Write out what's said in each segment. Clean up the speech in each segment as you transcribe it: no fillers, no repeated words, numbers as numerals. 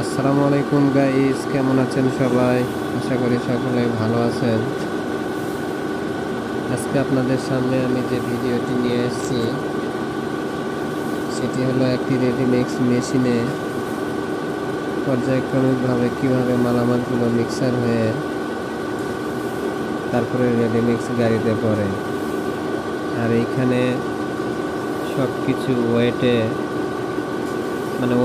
আসসালামু আলাইকুম গাইস, কেমন আছেন সবাই? আশা করি সকলে ভালো আছেন। আজকে আপনাদের সামনে আমি যে ভিডিওটি নিয়ে এসেছি সেটি হলো একটি রেডিমিক্স মেশিনে পর্যায়ক্রমিকভাবে কিভাবে মালামালগুলো মিক্সার হয়ে তারপরে রেডিমিক্স গাড়িতে পড়ে। আর এইখানে সব কিছু ওয়েটে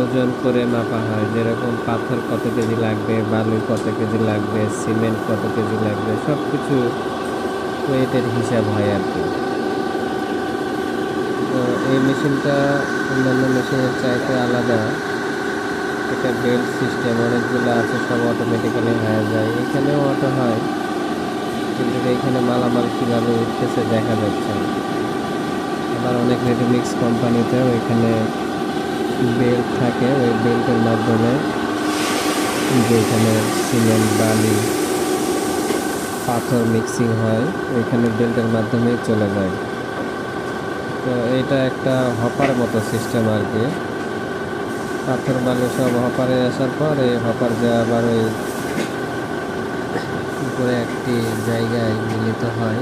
ওজন করে মাপা হয়, যেরকম পাথর কত কেজি লাগবে, বালু কত কেজি লাগবে, সিমেন্ট কত কেজি লাগবে, সব কিছু ওয়েটের হিসাব হয় আর কি। তো এই মেশিনটা অন্যান্য মেশিনের চাইতে আলাদা। এটা বেল্ট সিস্টেম, অনেকগুলো আছে, সব অটোমেটিক্যালি হয়ে যায়। এখানেও অটো হয়, কিন্তু এখানে মালামাল কীভাবে উঠতেছে দেখা যাচ্ছে। আবার অনেক রেডিমিক্স কোম্পানিতেও এখানে বেল্ট থাকে, ওই বেল্টের মাধ্যমে যেখানে সিমেন্ট, বালি, পাথর মিক্সিং হয় ওইখানে বেল্টের মাধ্যমেই চলে যায়। তো এটা একটা হপার মতো সিস্টেম আর কি। পাথর বালু সব হপারে আসার পর এই হপার যে আবার ওই উপরে একটি জায়গায় মিলিত হয়,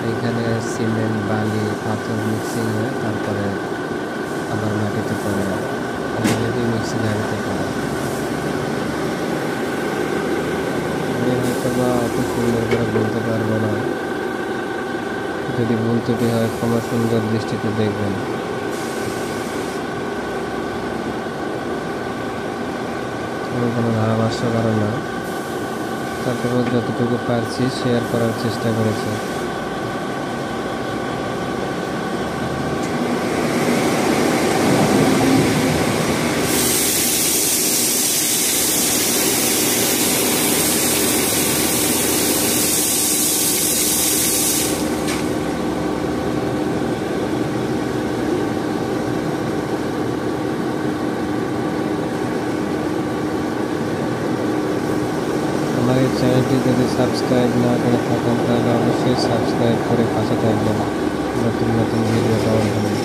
এইখানে সিমেন্ট, বালি, পাথর মিক্সিং হয়, তারপরে আবার মাটিতে পড়ে, রেডি মিক্সিং গাড়িতে পড়ে। আমি হয়তো বা অত সুন্দর করে বলতে পারবো না, যদি ভুল ত্রুটি হয় ক্ষমা সুন্দর দৃষ্টিতে দেখবেন। কোনো ধারাভাষ্য কারো না, তারপরেও যতটুকু পারছি শেয়ার করার চেষ্টা করেছি। আমার এই চ্যানেলটি যদি সাবস্ক্রাইব না করে থাকেন তাহলে অবশ্যই সাবস্ক্রাইব করে পাশে থাকবেন নতুন নতুন ভিডিও পাওয়ার জন্য।